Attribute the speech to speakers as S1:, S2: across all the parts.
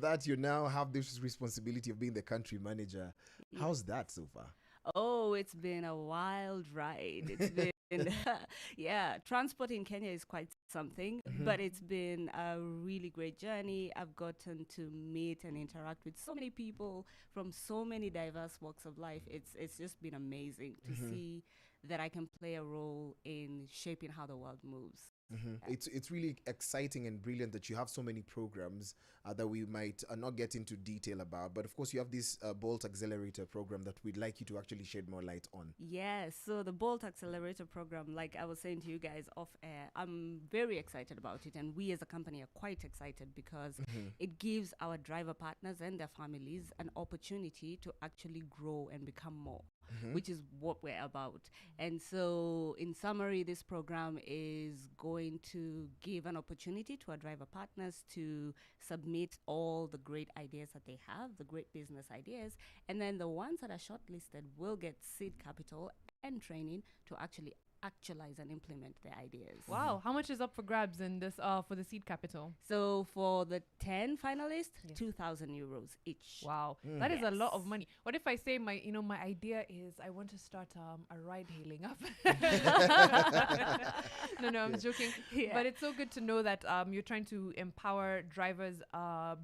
S1: that, you now have this responsibility of being the country manager. How's that so far?
S2: Oh, it's been a wild ride. It's been, yeah, transport in Kenya is quite something, but it's been a really great journey. I've gotten to meet and interact with so many people from so many diverse walks of life. It's just been amazing to see that I can play a role in shaping how the world moves.
S1: It's really exciting and brilliant that you have so many programs that we might not get into detail about. But of course, you have this Bolt Accelerator program that we'd like you to actually shed more light on.
S2: Yes, so the Bolt Accelerator program, like I was saying to you guys off air, I'm very excited about it. And we as a company are quite excited because it gives our driver partners and their families an opportunity to actually grow and become more, which is what we're about. And so, in summary, this program is going to give an opportunity to our driver partners to submit all the great ideas that they have, the great business ideas, and then the ones that are shortlisted will get seed capital and training to actually actualize and implement their ideas.
S3: Wow, how much is up for grabs in this for the seed capital?
S2: So for the 10 finalists, 2,000 euros each.
S3: Wow, that is a lot of money. What if I say my idea is I want to start a ride hailing app? No, I'm joking. But it's so good to know that you're trying to empower drivers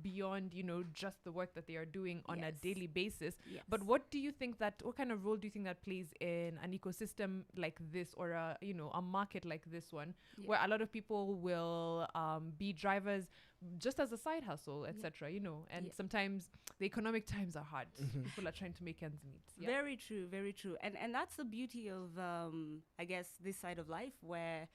S3: beyond just the work that they are doing on a daily basis. But what kind of role do you think that plays in an ecosystem like this, or a market like this one, where a lot of people will be drivers just as a side hustle, etc. And sometimes the economic times are hard. People are trying to make ends meet.
S2: Very true, very true. And that's the beauty of I guess this side of life, where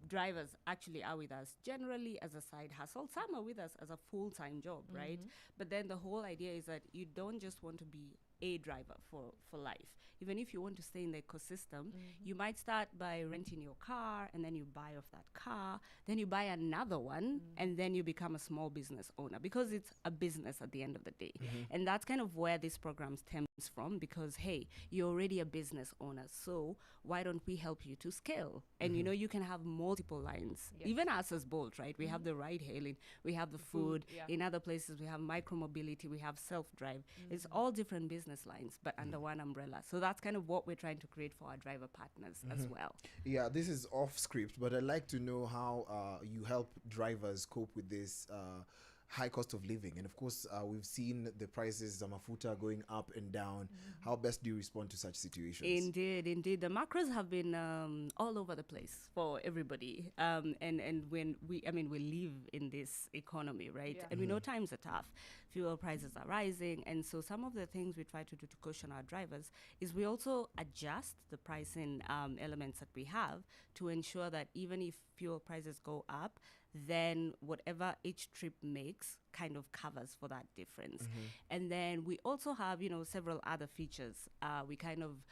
S2: drivers actually are with us generally as a side hustle. Some are with us as a full-time job, right? But then the whole idea is that you don't just want to be a driver for life. Even if you want to stay in the ecosystem, you might start by renting your car, and then you buy off that car, then you buy another one, and then you become a small business owner, because it's a business at the end of the day. And that's kind of where this program stems from, because hey, you're already a business owner, so why don't we help you to scale? And you can have multiple lines. Even us as Bolt, right? We have the ride hailing, we have the food. In other places we have micro mobility, we have self-drive. It's all different business lines, but under one umbrella. So that's kind of what we're trying to create for our driver partners as well.
S1: Yeah, this is off script, but I'd like to know how you help drivers cope with this high cost of living. And of course, we've seen the prices of mafuta going up and down. How best do you respond to such situations?
S2: Indeed. The macros have been all over the place for everybody. And when we live in this economy, right? And we know times are tough. Fuel prices are rising. And so some of the things we try to do to cushion our drivers is we also adjust the pricing elements that we have to ensure that even if fuel prices go up, then whatever each trip makes kind of covers for that difference. And then we also have, several other features. We kind of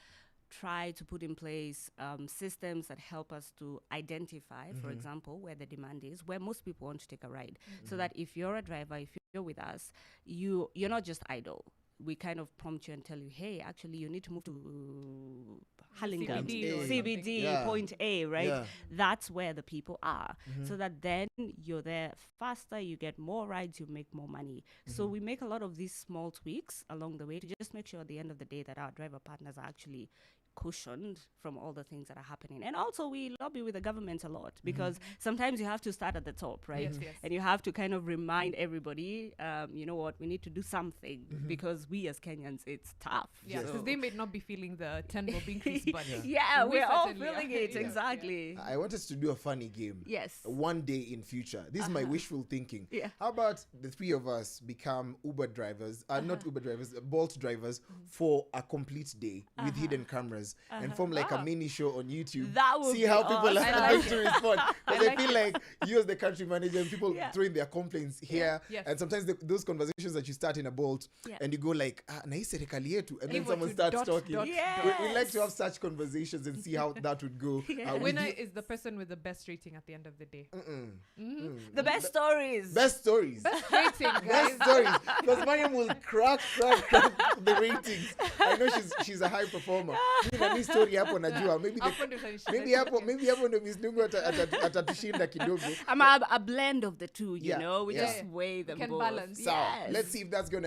S2: try to put in place systems that help us to identify, for example, where the demand is, where most people want to take a ride. So that if you're a driver, if you're with us, you're not just idle. We kind of prompt you and tell you, hey, actually, you need to move to Hallingam, CBD, point A, right? That's where the people are. So that then you're there faster, you get more rides, you make more money. So we make a lot of these small tweaks along the way to just make sure at the end of the day that our driver partners are actually cushioned from all the things that are happening. And also we lobby with the government a lot, because sometimes you have to start at the top, right? And you have to kind of remind everybody, you know what, we need to do something, because we as Kenyans, it's tough.
S3: Because they may not be feeling the 10 bob increase, but
S2: we're all feeling it. Exactly.
S1: I want us to do a funny game.
S2: Yes.
S1: One day in future. This is my wishful thinking. How about the three of us become Uber drivers, not Uber drivers, Bolt drivers for a complete day with hidden cameras, and form like a mini show on YouTube.
S2: That would
S1: see how people are going
S2: it.
S1: to respond. Because I feel like you as the country manager and people throwing their complaints here. And sometimes those conversations that you start in a Bolt and you go like, na hii serikali yetu, and then someone starts talking. We like to have such conversations and see how that would go.
S3: Winner is the person with the best rating at the end of the day.
S2: The best stories.
S1: Best stories.
S3: Best rating, guys.
S1: Best stories. Because Mariam will crack the ratings. I know she's a high performer. nani story hapo najua. Maybe hapo ndo Miss Dungu atatushinda kidogo.
S2: I'm a blend of the two, you know. We just weigh them both.
S3: Balance.
S1: So, let's see if that's going to